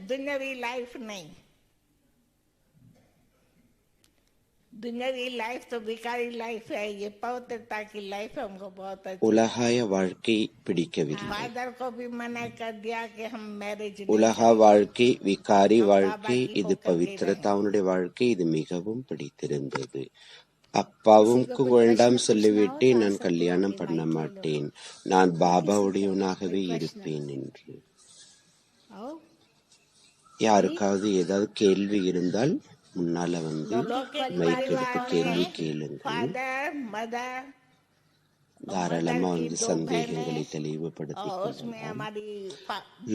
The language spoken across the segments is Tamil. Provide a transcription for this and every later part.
दुनियावी लाइफ नहीं, दुनियावी लाइफ तो बेकारी लाइफ है, ये पवित्रता की लाइफ हमको बहुत अच्छी। உலகாய வாழ்க்கை பிடிக்கவில்லை. फादर को भी मना कर दिया कि हम मैरिज உலக வாழ்க்கை, விகாரி வாழ்க்கை, இது பவித்திரத்தாவுடைய வாழ்க்கை, இது மிகவும் பிடித்திருந்தது. அப்பாவுக்கு வேண்டாம் சொல்லிவிட்டு நான் கல்யாணம் பண்ண மாட்டேன், நான் பாபாவுடையவனாகவே இருப்பேன் என்று. யாருக்காவது ஏதாவது கேள்வி இருந்தால் முன்னால வந்து மைக் எடுத்து கேள்வி கேளுங்கள். தாராளமா வந்து சந்தேகங்களை தெளிவுபடுத்திக்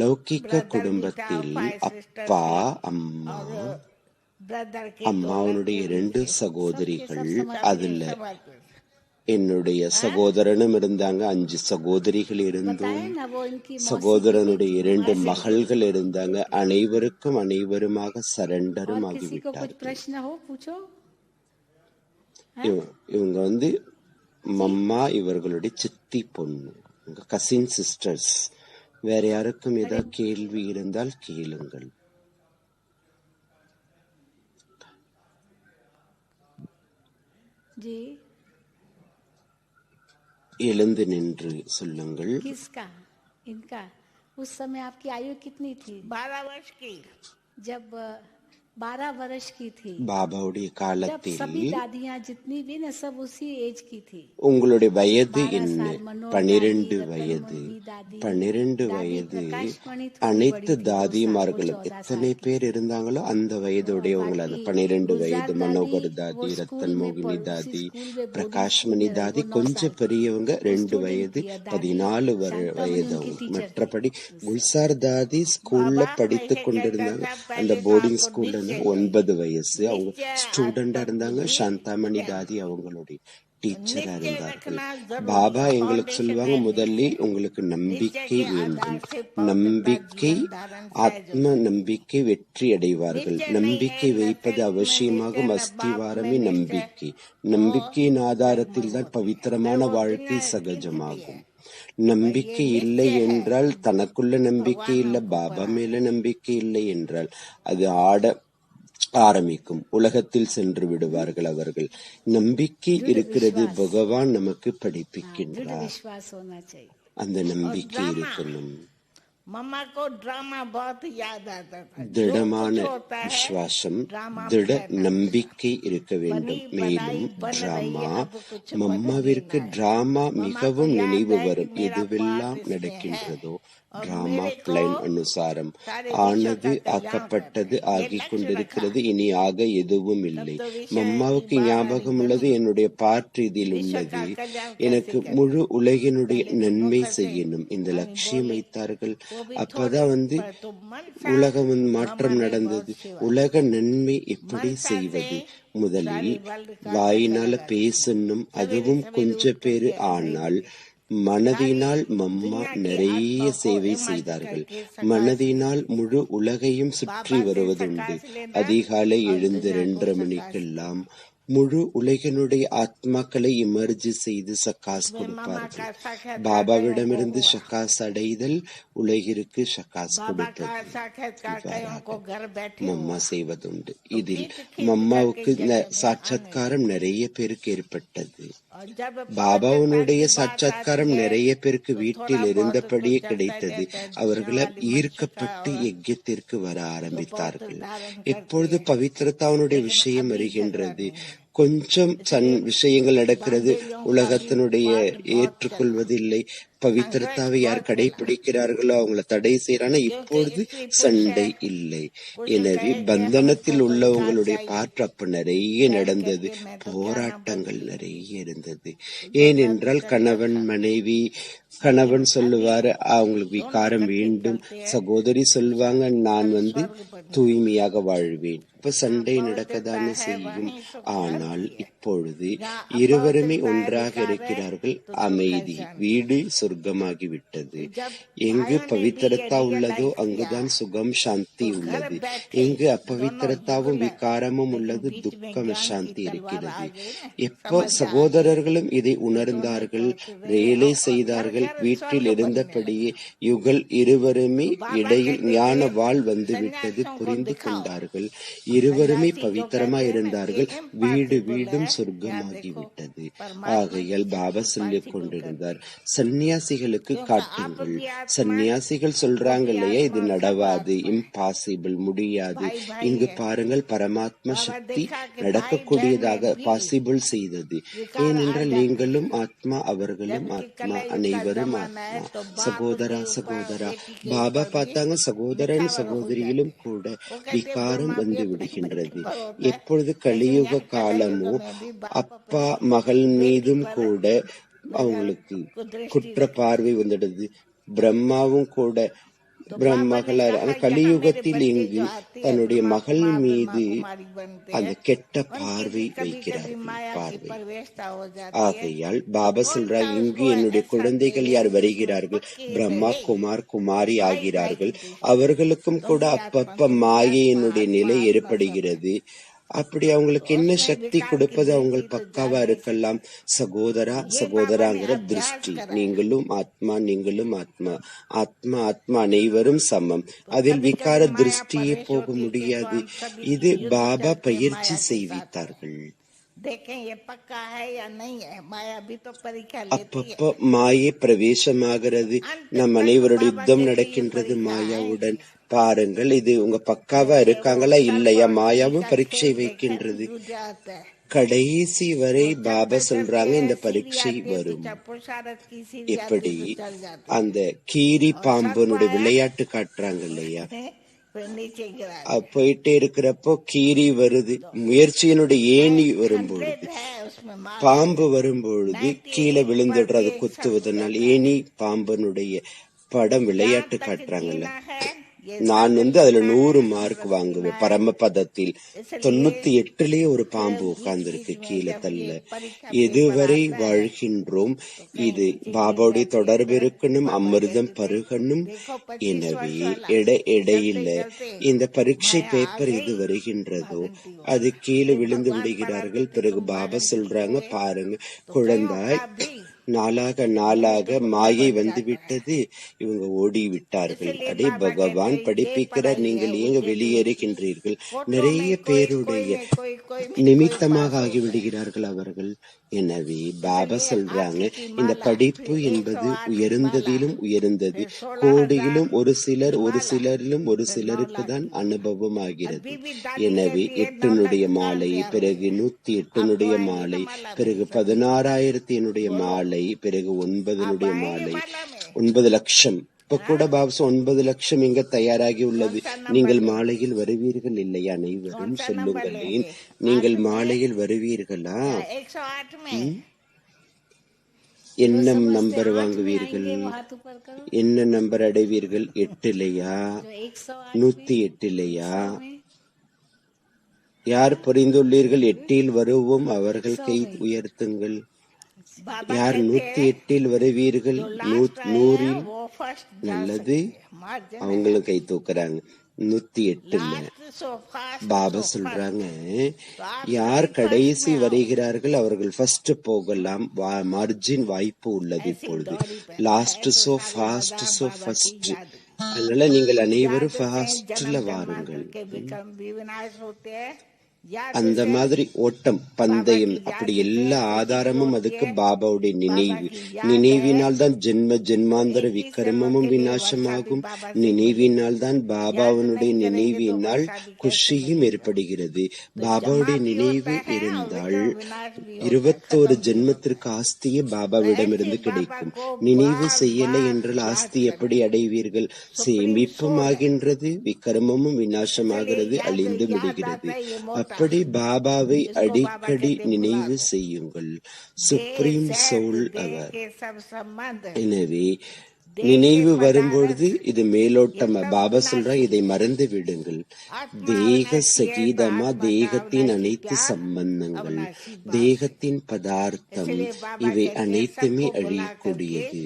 லௌகிக்க குடும்பத்தில் அப்பா, அம்மா, அம்மாவுடைய 2 சகோதரிகள், அதுல என்னுடைய சகோதரனும் இருந்தாங்க, 5 சகோதரிகள் இருந்தோம், சகோதரனுடைய 2 மகள்கள் இருந்தாங்க. அனைவருமாக சரண்டரும் ஆகிவிட்டார்கள். இவங்க வந்து மம்மா இவர்களுடைய சித்தி பொண்ணு, கசின் சிஸ்டர்ஸ். வேற யாருக்கும் ஏதாவது கேள்வி இருந்தால் கேளுங்கள். எழுந்து நின்று சொல்லுங்கள். किसका? इनका। उस समय आपकी आयु कितनी थी? 12 वर्ष की। जब 12 वर्ष की थी, பாபாவுடைய காலத்தில் सभी दादियां जितनी भी न सब उसी एज की थी. உங்களுடைய வயது என்ன? 12 வயது. 12 வயது. அனைத்து தாதிமார்களும் எத்தனை பேர் இருந்தாங்களோ அந்த வயதுடையவங்கள, 12 வயது மனோகர் தாதி, ரத்தன் மோகினி தாதி, பிரகாஷ்மணி தாதி, கொஞ்சம் பெரியவங்க 2 வயது, 14 வயது அவங்க. மற்றபடி குல்சார் தாதி ஸ்கூல்ல படித்து கொண்டிருந்தாங்க, அந்த போர்டிங் ஸ்கூல்ல 9 வயசு. அவங்க ஸ்டூடெண்டா இருந்தாங்க. சாந்தாமணி தாதி அவங்களுடைய டீச்சரா இருந்தார்கள். பாபா எங்களுக்கு சொல்லுவாங்க, முதலில் உங்களுக்கு நம்பிக்கை வேண்டும். நம்பிக்கை, ஆத்ம நம்பிக்கை வெற்றி அடைவார்கள். நம்பிக்கை வைப்பது அவசியமாகும். அஸ்திவாரமே நம்பிக்கை. நம்பிக்கையின் ஆதாரத்தில் தான் பவித்திரமான வாழ்க்கை சகஜமாகும். நம்பிக்கை இல்லை என்றால், தனக்குள்ள நம்பிக்கை இல்லை, பாபா மேல நம்பிக்கை இல்லை என்றால் அது ஆரம்பிக்கும். உலகத்தில் சென்று விடுவார்கள் அவர்கள். நம்பிக்கை இருக்கிறது, பகவான் நமக்கு படிப்பிக்கின்றார். அந்த நம்பிக்கை இருக்கணும். मम्मा को ड्रामा बहुत याद आता था. திடமான விசுவாசம், திட நம்பிக்கை இருக்க வேண்டும். மேலும் டிராமா, மம்மாவிற்கு டிராமா மிகவும் நினைவு வரும். எதுவெல்லாம் நடக்கின்றதோ டிராமா பிளான் அனுசாரம் ஆனது, ஆக்கப்பட்டது, ஆகிக் கொண்டிருக்கிறது. இனி ஆக எதுவும் இல்லை. மம்மாவுக்கு ஞாபகம் உள்ளது, என்னுடைய பார்ட் இதில் உள்ளது. எனக்கு முழு உலகினுடைய நன்மை செய்யணும், இந்த லட்சியம் வைத்தார்கள். அப்பதான் வந்து உலகம் மாற்றம் நடந்தது. உலக நன்மை எப்படி செய்வது? முதலில் வாயினால பேசணும், அதுவும் கொஞ்சம் பேரு. ஆனால் மனதினால் மம்மா நிறைய சேவை செய்தார்கள். மனதினால் முழு உலகையும் சுற்றி வருவதுண்டு. அதிகாலை எழுந்து 2:30 மணிக்கெல்லாம் முழு உலகினுடைய ஆத்மாக்களை இமர்ஜி செய்து சக்காஸ் கொடுப்பார்கள். பாபாவிடமிருந்து சக்காஸ் அடைதல், உலகிற்கு சக்காஸ் கொடுப்பது மம்மா செய்வதுண்டு. இதில் மம்மாவுக்கு சாட்சாத்காரம் நிறைய பேருக்கு ஏற்பட்டது. பாபாவுடைய சாட்சாத்காரம் நிறைய பேருக்கு வீட்டில் இருந்தபடியே கிடைத்தது. அவர்களால் ஈர்க்கப்பட்டு யஜ்யத்திற்கு வர ஆரம்பித்தார்கள். எப்பொழுது பவித்திரத்தாவுடைய விஷயம் வருகின்றது, கொஞ்சம் விஷயங்கள் நடக்கிறது, உலகத்தினுடைய ஏற்றுக்கொள்வதில்லை. பவித்திரத்தாவை யார் கடைபிடிக்கிறார்களோ அவங்கள தடை செய்யறான. இப்பொழுது சண்டை இல்லை. எனவே பந்தனத்தில் உள்ளவங்களுடைய பாற்று அப்ப நிறைய நடந்தது. போராட்டங்கள் நிறைய இருந்தது. ஏனென்றால் கணவன் மனைவி, கணவன் சொல்லுவாரு அவங்களுக்கு விகாரம் வேண்டும், சகோதரி சொல்லுவாங்க நான் தூய்மையாக வாழ்வேன். இப்ப சண்டை நடக்கதானே செய்யும். ஆனால் அப்பொழுது இருவருமே ஒன்றாக இருக்கிறார்கள், அமைதி, வீடு சொர்க்கமாகிவிட்டது. எங்கு பவித்திரத்தா உள்ளதோ அங்குதான் சுகம் சாந்தி உள்ளது. எங்கு அப்பவித்திரத்தாவும் விகாரமும் உள்ளது, துக்கம் சாந்தி இருக்கிறது. எப்போ சகோதரர்களும் இதை உணர்ந்தார்கள், ரியலை செய்தார்கள், வீட்டில் இருந்தபடியே யுகல் இருவருமே இடையில் ஞான வாழ் வந்துவிட்டது, புரிந்து கொண்டார்கள். இருவருமே பவித்திரமாய் இருந்தார்கள், வீடு வீடும் சொர்க்கமாகிவிட்டது. ஆகையால் பாபா சொல்லிக் கொண்டிருந்தார், சன்னியாசிகளுக்கு காட்டுங்கள். சன்னியாசிகள் சொல்றாங்க இல்லையா, இது நடவாது, இம்பாசிபிள், முடியாது. இங்கு பாருங்கள், பரமாத்மா சக்தி நடக்கக்கூடியதாக பாசிபிள் செய்தது. ஏனென்றால் நீங்களும் ஆத்மா, அவர்களும் ஆத்மா, அனைவரும் ஆத்மா. சகோதரா சகோதரா, பாபா பார்த்தாங்க, சகோதரன் சகோதரியிலும் கூட விகாரம் வந்து விடுகின்றது. எப்பொழுது கலியுக காலமோ அப்பா மகள் மீதும் கூட அவங்களுக்கு குற்ற பார்வை வந்துடுது. பிரம்மாவும் கூட பிரம்மகளார் கலியுகத்தில் இங்கு தன்னுடைய மகள் மீது அந்த கெட்ட பார்வை வைக்கிறார்கள். ஆகையால் பாபா சொல்றார், இங்கு என்னுடைய குழந்தைகள் யார் வருகிறார்கள், பிரம்மா குமார் குமாரி ஆகிறார்கள். அவர்களுக்கும் கூட அப்பப்ப மாயையினுடைய நிலை ஏற்படுகிறது. அப்படி அவங்களுக்கு என்ன சக்தி கொடுப்பது, அவங்க பக்காவா இருக்கலாம். சகோதரா சகோதராங்கிற திருஷ்டி, நீங்களும் ஆத்மா, நீங்களும் ஆத்மா, ஆத்மா ஆத்மா அனைவரும் சமம். அதில் விகார திருஷ்டியே போக முடியாது. இது பாபா பயிற்சி செய்வித்தார்கள். அப்பப்ப மாயை பிரவேசமாகிறது. நம் அனைவருடைய யுத்தம் நடக்கின்றது மாயாவுடன். பாருங்கள், இது உங்க பக்காவா இருக்காங்களா இல்லையா, மாயாவும் பரீட்சை வைக்கின்றது. கடைசி வரை பாபா சொல்றாங்க, இந்த பரீட்சை வரும். எப்படி அந்த கீரி பாம்பனுடைய விளையாட்டு காட்டுறாங்க இல்லையா, போயிட்டே இருக்கிறப்போ கீரி வருது, முயற்சியினுடைய ஏணி வரும்பொழுது, பாம்பு வரும்பொழுது கீழே விழுந்துடுறது குத்துவதனால். ஏணி பாம்பனுடைய படம் விளையாட்டு காட்டுறாங்கல்ல. நான் அதுல 100 மார்க் வாங்குவேன். பரமபதத்தில் 98லயே ஒரு பாம்பு உட்கார்ந்து இருக்கு கீழே தள்ள. எதுவரை வாழ்கின்றோம், இது பாபாவுடைய தொடர்பு இருக்கணும், அமிர்தம் பருகணும். எனவே இடையில இந்த பரீட்சை பேப்பர் எது வருகின்றதோ அது கீழே விழுந்து விடுகிறார்கள். பிறகு பாபா சொல்றாங்க, பாருங்க குழந்தாய், நாளாக நாளாக மாயை வந்து விட்டது, இவங்க ஓடி விட்டார்கள். அடே பகவான் படிப்பிக்கிறார், நீங்கள் ஏங்க வெளியேறுகின்றீர்கள்? நிறைய பேருடைய நிமித்தமாக ஆகிவிடுகிறார்கள் அவர்கள். எனவே பாபா சொல்றாங்க, இந்த படிப்பு என்பது உயர்ந்ததிலும் உயர்ந்தது. கோடியிலும் ஒரு சிலரிலும் ஒரு சிலருக்கு தான் அனுபவம் ஆகிறது. எனவே 8 மாலை, பிறகு 108 மாலை, பிறகு 16,000 மாலை, பிறகு 9 மாலை, 9 லட்சம். இப்ப கூட பாபா 9 லட்சம் இங்க தயாராகி உள்ளது. நீங்கள் மாலையில் வருவீர்கள் இல்லையா? அனைவரும் சொல்லுங்களேன், நீங்கள் மாலையில் வருவீர்களா? என்ன நம்பர் வாங்குவீர்கள்? என்ன நம்பர் அடைவீர்கள்? 8லயா 108லயா? யார் புரிந்துள்ளீர்கள்? 8இல் வருவோம், அவர்கள் கை உயர்த்துங்கள். யார் 108இல் வருவீர்கள்? 100இல்? நல்லது, அவங்களும் கை தூக்குறாங்க. 108ல பாபா சொல்றாங்க, யார் கடைசி வருகிறார்கள் அவர்கள் ஃபர்ஸ்ட் போகலாம். மார்ஜின் வாய்ப்பு உள்ளது இப்பொழுது. Last so fast so first. அதனால நீங்கள் அனைவரும் ஃபாஸ்ட்ல வாருங்கள். அந்த மாதிரி ஓட்டம் பந்தயம், அப்படி எல்லா ஆதாரமும் அதுக்கு பாபாவுடைய நினைவு. நினைவினால் தான் ஜென்ம ஜென்மாந்தர விக்ரமமும் விநாசமாகும். நினைவினால் தான் பாபாவனுடைய நினைவினால் குஷியும் ஏற்படுகிறது. பாபாவுடைய நினைவு இருந்தால் 21 ஜென்மத்திற்கு ஆஸ்தியே பாபாவிடமிருந்து கிடைக்கும். நினைவு செய்யலை என்றால் ஆஸ்தி எப்படி அடைவீர்கள்? சேமிப்பும் ஆகின்றது, விக்ரமமும் விநாசமாகிறது, அழிந்து விடுகிறது. அப்படி பாபாவை அடிக்கடி நினைவு செய்யுங்கள். சுப்ரீம் சோல் அவர். எனவே நினைவு வரும்பொழுது இது மேலோட்டமா. பாபா சொல்றா இதை மறந்து விடுங்கள். தேக சகீதமா தேகத்தின் அனைத்து சம்பந்தங்கள், தேகத்தின் பதார்த்தம், இவை அனைத்துமே அழியக்கூடியது.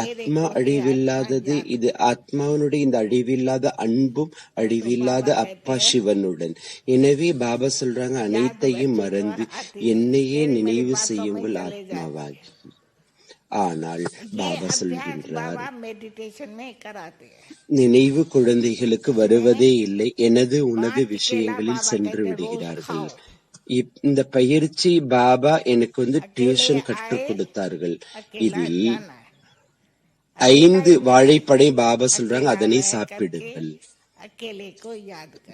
ஆத்மா அழிவில்லாதது. இது ஆத்மாவனுடைய இந்த அழிவில்லாத அன்பும் அழிவில்லாத அப்பா சிவனுடன். எனவே பாபா சொல்றாங்க அனைத்தையும் மறந்து என்னையே நினைவு செய்யுங்கள் ஆத்மாவாகி. ஆனால் பாபா சொல்கின்றார் நினைவு குழந்தைகளுக்கு வருவதே இல்லை, எனது உனது விஷயங்களில் சென்று விடுகிறார்கள். இந்த பயிற்சி பாபா எனக்கு டியூஷன் கற்றுக் கொடுத்தார்கள். இதில் 5 வாழைப்படை பாபா சொல்றாங்க அதனை சாப்பிடுங்கள்.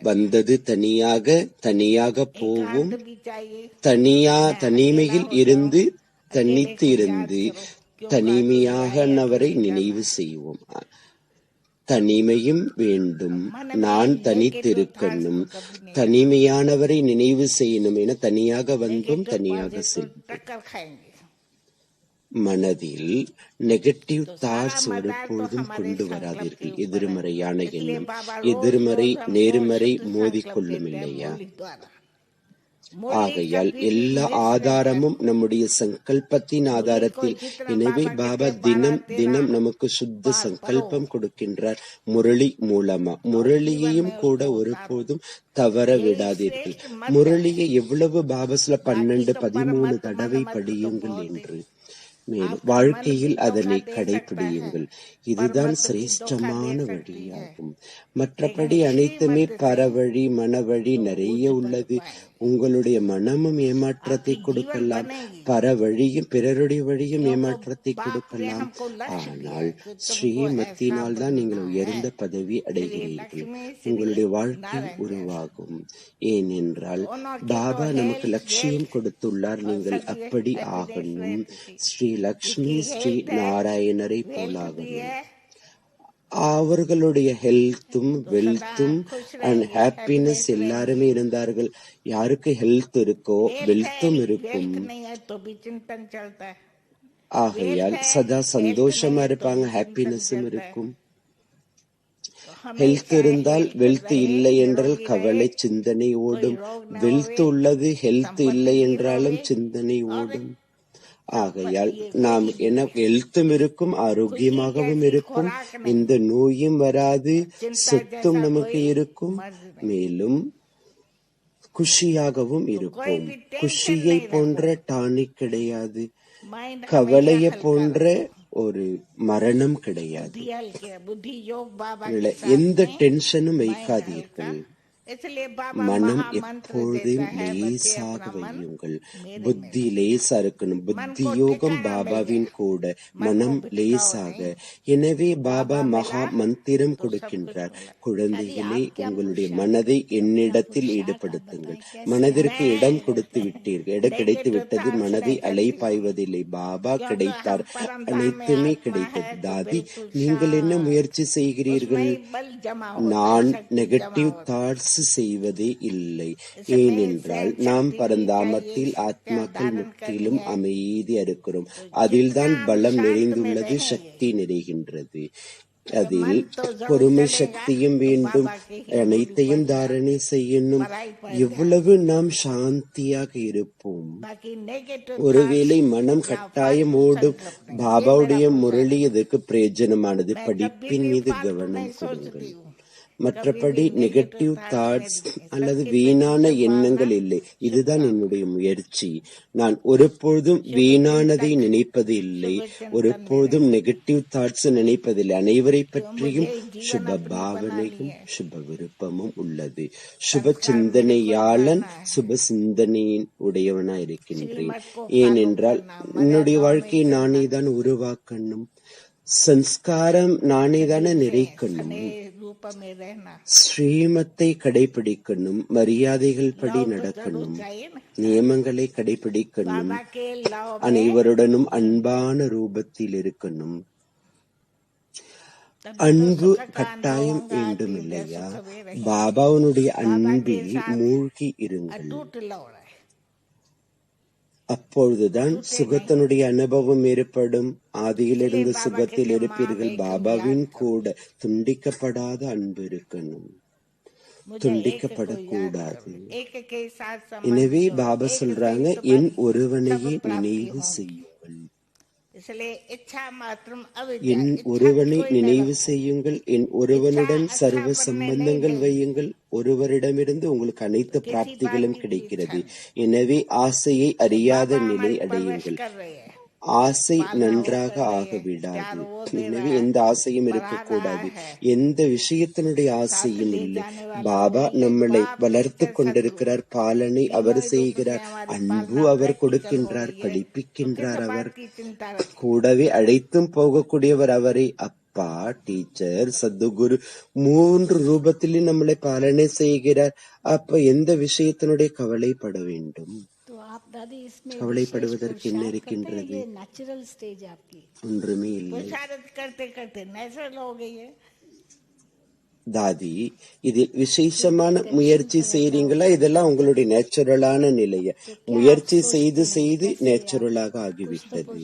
வந்தது தனியாக போவும். தனிமையில் இருந்து தனித்து இருந்து தனிமையாகவரை நினைவு செய்வோம். தனிமையும் வேண்டும், நான் தனித்திருக்கணும், தனிமையானவரை நினைவு செய்யணும் என தனியாக வந்தும் தனியாக செல்வோம். மனதில் நெகட்டிவ் தாட்ஸ் ஒருபோதும் கொண்டு வராதீர்கள். எதிர்மறையான எண்ணம், எதிர்மறை நேர்மறை மோதிக்கொள்ளும் இல்லையா? ஆகையால் எல்லா ஆதாரமும் நம்முடைய சங்கல்பத்தின் ஆதாரத்தில். எனவே பாபா தினம் நமக்கு சுத்த சங்கல்பம் கொடுக்கின்றார் முரளி மூலமா. முரளியையும் கூட ஒருபோதும் தவற விடாதீர்கள். முரளியை எவ்வளவு பாபா சொல்ல 12-13 தடவை படியுங்கள் என்று. மேலும் வாழ்க்கையில் அதனை கடைபிடியுங்கள். இதுதான் சிரேஷ்டமான வழியாகும். மற்றபடி அனைத்துமே பரவழி மனவழி நிறைய உள்ளது. உங்களுடைய மனமும் ஏமாற்றத்தை கொடுக்கலாம், பரவழியும் பிறருடைய வழியும் ஏமாற்றத்தை கொடுக்கலாம். ஆனால் ஸ்ரீமத்தினால் தான் நீங்கள் உயர்ந்த பதவி அடைகிறீர்கள். உங்களுடைய வாழ்க்கை உருவாகும். ஏனென்றால் பாபா நமக்கு லட்சியம் கொடுத்துள்ளார். நீங்கள் அப்படி ஆகணும். ஸ்ரீ லக்ஷ்மி ஸ்ரீ நாராயணரை போலாகணும். அவர்களுடைய ஹெல்த்தும் வெல்த்தும் அண்ட் ஹாப்பினஸ் எல்லாருமே இருந்தார்கள். யாருக்கு ஹெல்த் இருக்கோ வெல்த்தும் இருக்கும். ஆகையால் சதா சந்தோஷமா இருப்பாங்க, ஹாப்பினஸும் இருக்கும். ஹெல்த் இருந்தால் வெல்த் இல்லை என்றால் கவலை சிந்தனை ஓடும். வெல்த் உள்ளது ஹெல்த் இல்லை என்றாலும் சிந்தனை ஓடும். ஆகையால் நாம் ஹெல்த்தும் இருக்கும், ஆரோக்கியமாகவும் இருக்கும், எந்த நோயும் வராது, சொத்தும் நமக்கு இருக்கும், மேலும் குஷியாகவும் இருப்போம். குஷியை போன்ற டானிக் கிடையாது, கவலையை போன்ற ஒரு மரணம் கிடையாது. எந்த டென்ஷனும் வைக்காதீர்கள். மனம் எப்பொழுதும் லேசாக வையுங்கள். புத்தி லேசா இருக்கணும். புத்தி யோகம் பாபாவின் கூட மனம் லேசாக. எனவே பாபா மகா மந்திரம் கொடுக்கின்றார். குழந்தைகளே, உங்களுடைய மனதை என்னிடத்தில் ஈடுபடுத்துங்கள். மனதிற்கு இடம் கொடுத்து விட்டீர்கள். இடம் கிடைத்து விட்டது. மனதை அலைப்பாய்வதில்லை. பாபா கிடைத்தார், அனைத்துமே கிடைத்தது. தாதி, நீங்கள் என்ன முயற்சி செய்கிறீர்கள்? நான் நெகட்டிவ் தாட்ஸ் செய்வதே இல்லை. ஏனென்றால் நாம் பரந்தாமத்தில் ஆத்மாக்கள் முற்றிலும் அமைதியா இருக்கிறோம். அதில்தான் பலம் நிறைந்துள்ளது, சக்தி நிறைகின்றது. அதில் பொறுமை சக்தியும் வேண்டும். அனைத்தையும் தாரணை செய்யணும். எவ்வளவு நாம் சாந்தியாக இருப்போம். ஒருவேளை மனம் கட்டாயம் ஓடும். பாபாவுடைய முரளி இதற்கு பிரயோஜனமானது. படிப்பின் மீது கவனம் கொடுங்கள். மற்றபடி நெகட்டிவ் தாட்ஸ் அல்லது வீணான எண்ணங்கள் இல்லை. இதுதான் என்னுடைய முயற்சி. நான் ஒருபொழுதும் வீணானதை நினைப்பது இல்லை, ஒருபொழுதும் நெகட்டிவ் தாட்ஸ் நினைப்பதில்லை. அனைவரை பற்றியும் சுப பாவனையும் சுப விருப்பமும் உள்ளது. சுப சிந்தனையாளன் சுப சிந்தனையின் உடையவனா இருக்கின்றேன். ஏனென்றால் என்னுடைய வாழ்க்கையை நானே தான் உருவாக்கணும். சன்ஸ்காரம் நானே தானே நிறைக்கணும். ஸ்ரீமத்தை கடைபிடிக்கணும். மரியாதைகள் படி நடக்கணும். நியமங்களை கடைபிடிக்கணும். அனைவருடனும் அன்பான ரூபத்தில் இருக்கணும். அன்பு கட்டாயம் வேண்டும் இல்லையா? பாபாவுடைய அன்பில் மூழ்கி இருங்கள். அப்பொழுதுதான் சுகத்தினுடைய அனுபவம் ஏற்படும். ஆதியிலிருந்து சுகத்தில் இருப்பீர்கள். பாபாவின் கூட துண்டிக்கப்படாத அன்பு இருக்கணும், துண்டிக்கப்படக்கூடாது. எனவே பாபா சொல்றாங்க, என் ஒருவனையே நினைவு செய்யுங்கள், என் ஒருவனை நினைவு செய்யுங்கள், என் ஒருவனுடன் சர்வ சம்பந்தங்கள் வையுங்கள். ஒருவரிடமிருந்து உங்களுக்கு அனைத்து பிராப்திகளும் கிடைக்கிறது. எனவே ஆசையை அறியாத நிலை அடையுங்கள். ஆசை நன்றாக ஆகவிடாது. எனவே எந்த ஆசையும் இருக்கக்கூடாது. எந்த விஷயத்தினுடைய ஆசையும் இல்லை. பாபா நம்மளை வளர்த்து கொண்டிருக்கிறார். பாலனை அவர் செய்கிறார், அன்பு அவர் கொடுக்கின்றார், படிப்பிக்கின்றார். அவர் கூடவே அழைத்தும் போகக்கூடியவர் அவரே. அப்பா, டீச்சர், சத்துகுரு 3 ரூபத்திலும் நம்மளை பாலனை செய்கிறார். அப்ப எந்த விஷயத்தினுடைய கவலைப்பட வேண்டும்? கவலைப்படுவதற்கு என்ன இருக்கின்றது? ஒன்றுமே இல்லை தாதி. இதில் விசேஷமான முயற்சி செய்றீங்களா? இதெல்லாம் உங்களுடைய நேச்சுரலான நிலைய முயற்சி செய்து செய்து நேச்சுரலாக ஆகிவிட்டது.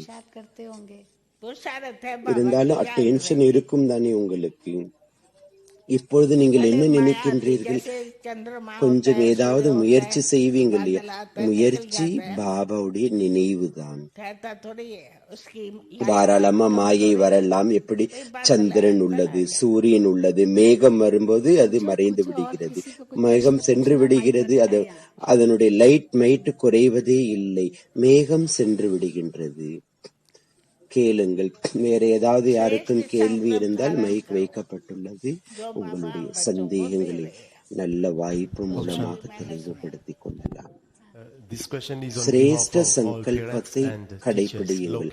இருந்தாலும் டென்ஷன் இருக்கும் தானே உங்களுக்கு. இப்பொழுது நீங்கள் என்ன நினைக்கின்றீர்கள்? கொஞ்சம் ஏதாவது முயற்சி செய்வீங்க இல்லையா? முயற்சி பாபாவுடைய நினைவுதான். தாராளமா மாயை வரலாம். எப்படி சந்திரன் உள்ளது, சூரியன் உள்ளது, மேகம் வரும்போது அது மறைந்து விடுகிறது, மேகம் சென்று விடுகிறது. அதனுடைய லைட் மைட் குறைவதே இல்லை, மேகம் சென்று விடுகின்றது. கேளுங்கள். வேற ஏதாவது யாருக்கும் கேள்வி இருந்தால் மைக் வைக்கப்பட்டுள்ளது. உங்களுடைய சந்தேகங்களை நல்ல வாய்ப்பு மூலமாக தெளிவுபடுத்திக் கொள்ளலாம். சிரேஷ்ட சங்கல்பத்தை கடைபிடியுங்கள்.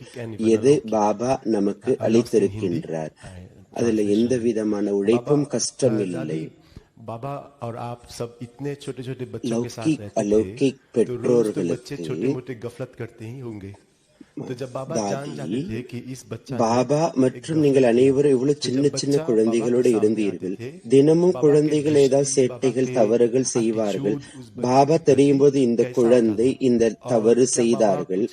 எது பாபா நமக்கு அளித்திருக்கின்றார், அதுல எந்த விதமான உழைப்பும் கஷ்டம் இல்லை. बाबा और आप सब इतने छोटे छोटे बच्चों के साथ लौकिक अलौकिक பெற்றோர்களுக்கு छोटे मोटे गफलत करते ही होंगे. பாபா மற்றும் நீங்கள் அனைவரும் இவ்வளவு சின்ன சின்ன குழந்தைகளோடு இருந்தீர்கள். தினமும் குழந்தைகள் ஏதாவது சேட்டைகள் தவறுகள் செய்வார்கள். பாபா தெரியும் போது இந்த குழந்தை இந்த தவறு செய்தார்கள்.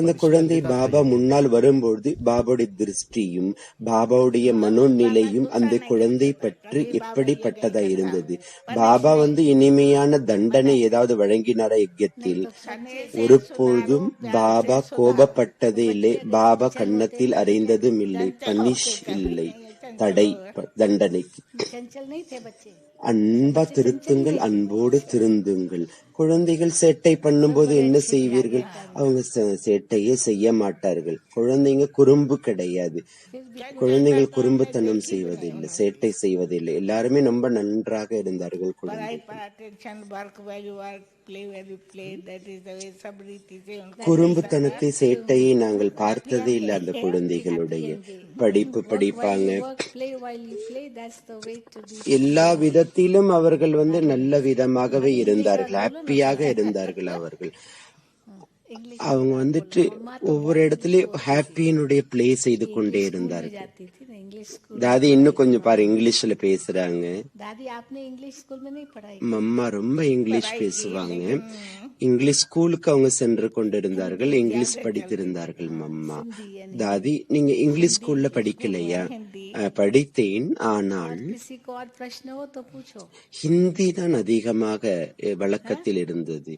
அந்த குழந்தை பாபா முன்னால் வரும்போது பாபாவுடைய திருஷ்டியும் பாபாவுடைய மனோநிலையும் அந்த குழந்தை பற்றி எப்படிப்பட்டதா இருந்தது? பாபா இனிமையான தண்டனை ஏதாவது வழங்கினாரா யஜ்யத்தில்? ஒருபோதும் பாபா கோபப்பட்டதே இல்லை. பாபா கன்னத்தில் அறைந்ததும் இல்லை. பனிஷ் இல்லை, தடை தண்டனைக்கு. அன்பா திருத்துங்கள், அன்போடு திருந்துங்கள். குழந்தைகள் சேட்டை பண்ணும்போது என்ன செய்வீர்கள்? அவங்க சேட்டையே செய்ய மாட்டார்கள். குழந்தைங்க குறும்பு கிடையாது. குழந்தைகள் குறும்புத்தனம் செய்வதில்லை, சேட்டை செய்வதில்லை. எல்லாருமே ரொம்ப நன்றாக இருந்தார்கள் குழந்தைகள். குறும்புத்தனத்தை சேட்டையை நாங்கள் பார்த்ததே இல்லை. அந்த குழந்தைகளுடைய படிப்பு படிப்பாங்க. எல்லா விதத்திலும் அவர்கள் நல்ல விதமாகவே இருந்தார்கள், ஹாப்பியாக இருந்தார்கள். அவர்கள் அவங்க ஒவ்வொரு இடத்துலயும் ஹாப்பியினுடைய பிளே செய்து கொண்டே இருந்தார்கள். தாதி இன்னும் கொஞ்சம் பாரு, இங்கிலீஷ்ல பேசுறாங்க. மம்மா ரொம்ப இங்கிலீஷ் பேசுவாங்க. இங்கிலீஷ் ஸ்கூலுக்கு அவங்க சென்று கொண்டிருந்தார்கள், இங்கிலீஷ் படித்திருந்தார்கள். மம்மா, தாதி நீங்க இங்கிலீஷ் ஸ்கூல்ல படிக்கலையா? படித்தேன், ஆனால் ஹிந்தி தான் அதிகமாக வழக்கத்தில் இருந்தது.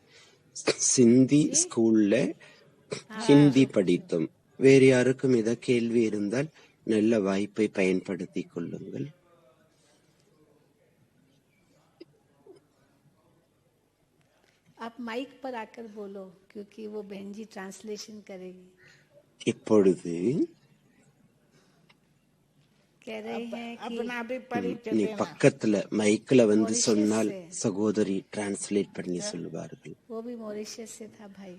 சிந்தி ஸ்கூல்ல ஹிந்தி படித்தோம். வேறு யாருக்கும் ஏதாவது கேள்வி இருந்தால் நல்ல வாய்ப்பை பயன்படுத்திக் கொள்ளுங்கள். आप माइक पर आकर बोलो, क्योंकि वो बहन जी ट्रांसलेशन करेगी. இப்பொழுது कह रहे हैं कि நீ பக்கத்துல மைக்ல சொன்னால் சகோதரி டிரான்ஸ்லேட் பண்ணி சொல்லுவார்கள். वो भी मॉरिशस से था भाई.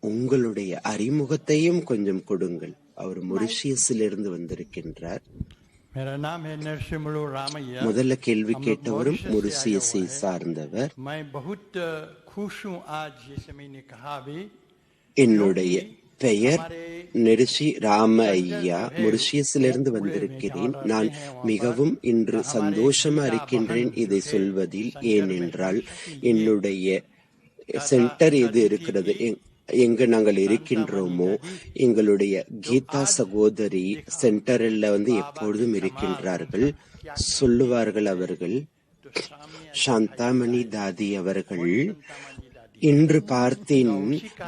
உங்களுடைய அறிமுகத்தையும் கொஞ்சம் கொடுங்கள். அவர் மொரிஷியஸில் இருந்து வந்திருக்கின்றார். முதல்ல கேள்வி கேட்டவரும் மொரிஷியஸை சார்ந்தவர். என்னுடைய பெயர் நெரிஷி ராம ஐயா, மொரிஷியஸிலிருந்து வந்திருக்கிறேன். நான் மிகவும் இன்று சந்தோஷமா இருக்கின்றேன் இதை சொல்வதில். ஏனென்றால் என்னுடைய சென்டர் எது இருக்கிறது, எங்க நாங்கள் இருக்கின்றோமோ, எங்களுடைய கீதா சகோதரி சென்டரில் எப்பொழுதும் இருக்கின்றார்கள். சொல்லுவார்கள் அவர்கள், சாந்தாமணி தாதி அவர்கள், இன்று பார்த்தேன்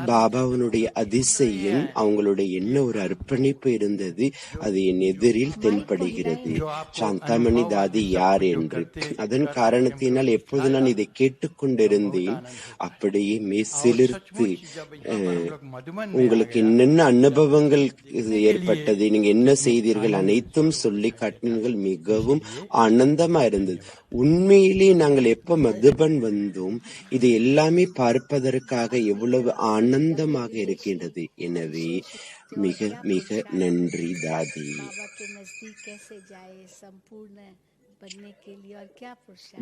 பாபாவனுடைய அதிசயம், அவங்களுடைய என்ன ஒரு அர்ப்பணிப்பு இருந்தது, அது என் எதிரில் தென்படுகிறது. சாந்தாமணி தாதி யார் என்று. அதன் காரணத்தினால் எப்போது நான் இதை கேட்டுக்கொண்டிருந்தேன், அப்படியே மெய்சிலிர்த்து உங்களுக்கு என்னென்ன அனுபவங்கள் ஏற்பட்டது, நீங்க என்ன செய்தீர்கள், அனைத்தும் சொல்லி காட்டினீர்கள். மிகவும் ஆனந்தமா இருந்தது. உண்மையிலே நாங்கள் எப்ப மதுபன் வந்தோம், இது எல்லாமே பார்ப்பதற்காக எவ்வளவு ஆனந்தமாக இருக்கின்றது. எனவே மிக மிக நன்றி தாதி.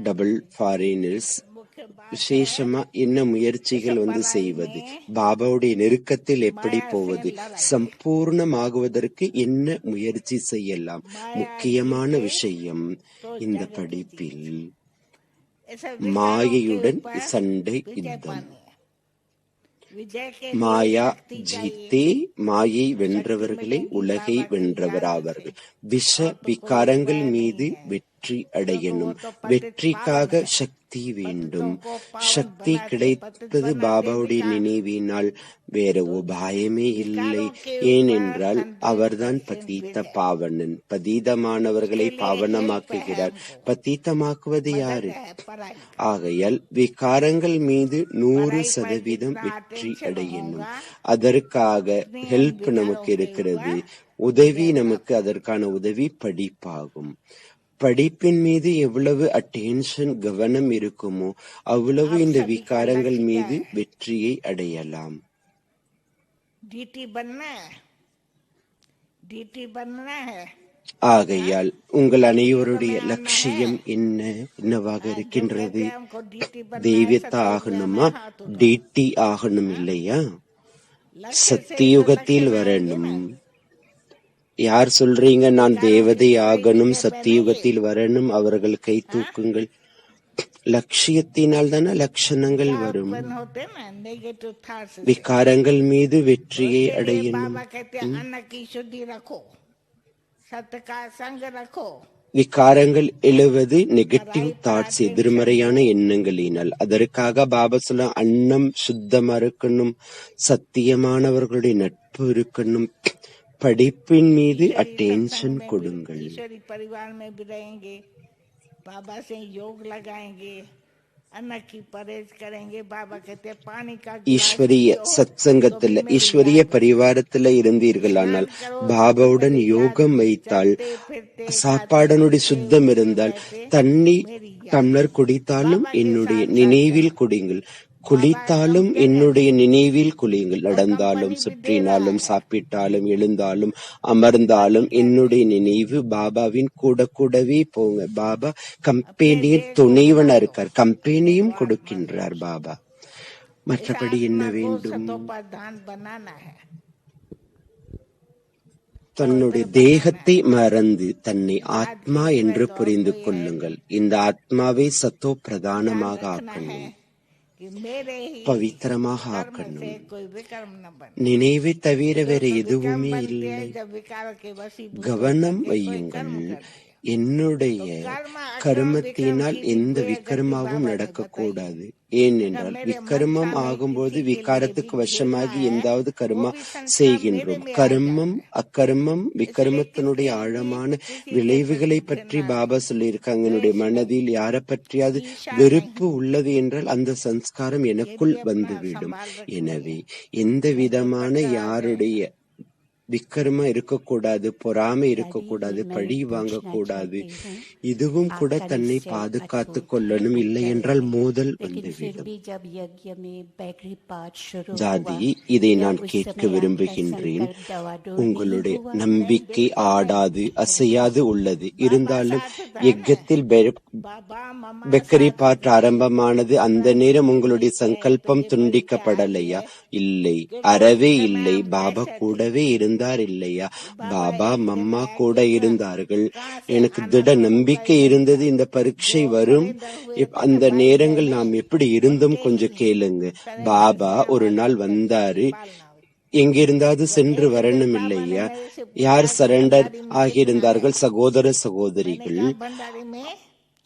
டபுள் ஃபாரினர்ஸ் விசேஷமா என்ன முயற்சிகள் செய்வது, பாபாவுடைய நெருக்கத்தில் எப்படி போவது, சம்பூர்ணமாகுவதற்கு என்ன முயற்சி செய்யலாம். முக்கியமான விஷயம், இந்த படிப்பில் மாயையுடன் சண்டை யுத்தம். மாயா ஜீத்தே, மாயை வென்றவர்களே உலகை வென்றவராவார்கள். விஷ விகாரங்கள் மீது வெற்றி அடையணும். வெற்றிக்காக சக்தி வேண்டும். சக்தி கிடைப்பது பாபாவுடைய நினைவினால், வேற உபாயமே இல்லை. ஏனென்றால் அவர்தான் பதீத்த பாவனன். பதீதமானவர்களை பாவனமாக்குகிறார். பதீத்தமாக்குவது யாரு? ஆகையால் விகாரங்கள் மீது 100% வெற்றி அடையணும். அதற்காக ஹெல்ப் நமக்கு இருக்கிறது, உதவி நமக்கு. அதற்கான உதவி படிப்பாகும். படிப்பின் மீது எவ்வளவு அட்டென்ஷன், கவனம் இருக்குமோ அவ்வளவு இந்த விகாரங்கள் மீது வெற்றியை அடையலாம். ஆகையால் உங்கள் அனைவருடைய லட்சியம் என்னவாக இருக்கின்றது? தெய்வத்தா ஆகணுமா, டிடி ஆகணும் இல்லையா? சத்தியுகத்தில் வரணும். யார் சொல்றீங்க நான் தேவதை ஆகணும், சத்தியுகத்தில் வரணும்? அவர்கள் கை தூக்குங்கள். லட்சியத்தினால் தானே லட்சணங்கள் வரும். விகாரங்கள் மீது வெற்றியை அடையணும். விகாரங்கள் எழுவது நெகட்டிவ் தாட்ஸ், எதிர்மறையான எண்ணங்களினால். அதற்காக பாபா சொல்ல, அன்னம் சுத்தமா இருக்கணும், சத்தியமானவர்களுடைய நட்பு இருக்கணும். படிப்பின் மீது அட்டென்ஷன் கொடுங்கள். बाबा से योग लगाएंगे, अन्न की परहेज करेंगे. बाबा कहते हैं पानी का. ஈஸ்வரிய சத்சங்கத்துல, ஈஸ்வரிய பரிவாரத்துல இருந்தீர்களானால், பாபாவுடன் யோகம் வைத்தால், சாப்பாடனுடைய சுத்தம் இருந்தால், தண்ணி டம்ளர் குடித்தாலும் என்னுடைய நினைவில் குடிங்கள், குளித்தாலும் என்னுடைய நினைவில் குளியுங்கள். நடந்தாலும், சுற்றினாலும், சாப்பிட்டாலும், எழுந்தாலும், அமர்ந்தாலும் என்னுடைய நினைவு பாபாவின் கூடவே போங்க. பாபா கம்பெனியின் துணைவனா இருக்கார், கம்பெனியும் கொடுக்கின்றார் பாபா. மற்றபடி என்ன வேண்டும்? தன்னுடைய தேகத்தை மறந்து தன்னை ஆத்மா என்று புரிந்து கொள்ளுங்கள். இந்த ஆத்மாவை சத்தோ பிரதானமாக ஆக்கணும், பவித்திரமாக ஆக்கணும். நினைவை தவிர வேற எதுவுமே இல்லை. கவனம் வையுங்கள். என்னுடைய கர்மத்தினால் எந்த விக்ரமாவும் நடக்கக்கூடாது. ஏனென்றால் விக்ரமம் ஆகும்போது விகாரத்துக்கு வசமாகி எந்தாவது கர்மா செய்கின்றோம். கர்மம், அக்கர்மம், விக்ரமத்தினுடைய ஆழமான விளைவுகளை பற்றி பாபா சொல்லியிருக்காங்க. என்னுடைய மனதில் யாரை பற்றியாவது வெறுப்பு உள்ளது என்றால் அந்த சம்ஸ்காரம் எனக்குள் வந்துவிடும். எனவே எந்த விதமான யாருடைய விக்ரமா இருக்கக்கூடாது, பொறாமை இருக்கக்கூடாது, பழி வாங்கக்கூடாது. இதுவும் கூட தன்னை பாதுகாத்து கொள்ளணும். இல்லை என்றால் மோதல் வந்துவிடும். தாதி, இதை நான் கேட்க விரும்புகின்றேன். உங்களுடைய நம்பிக்கை ஆடாது அசையாது உள்ளது. இருந்தாலும் யஜ்யத்தில் பெக்கரி பாட் ஆரம்பமானது. அந்த நேரம் உங்களுடைய சங்கல்பம் துண்டிக்கப்படலையா? இல்லை, அறவே இல்லை. பாபா கூடவே இருந்து இருந்தார் இல்லையா, பாபா மம்மா கூட இருந்தார்கள். எனக்கு திட நம்பிக்கை இருந்தது இந்த பரீட்சை வரும். அந்த நேரங்கள் நாம் எப்படி இருந்தோம் கொஞ்சம் கேளுங்க. பாபா ஒரு நாள் வந்தாரு, எங்கிருந்தாவது சென்று வரணும் இல்லையா. யார் சரண்டர் ஆகியிருந்தார்கள்? சகோதர சகோதரிகள்.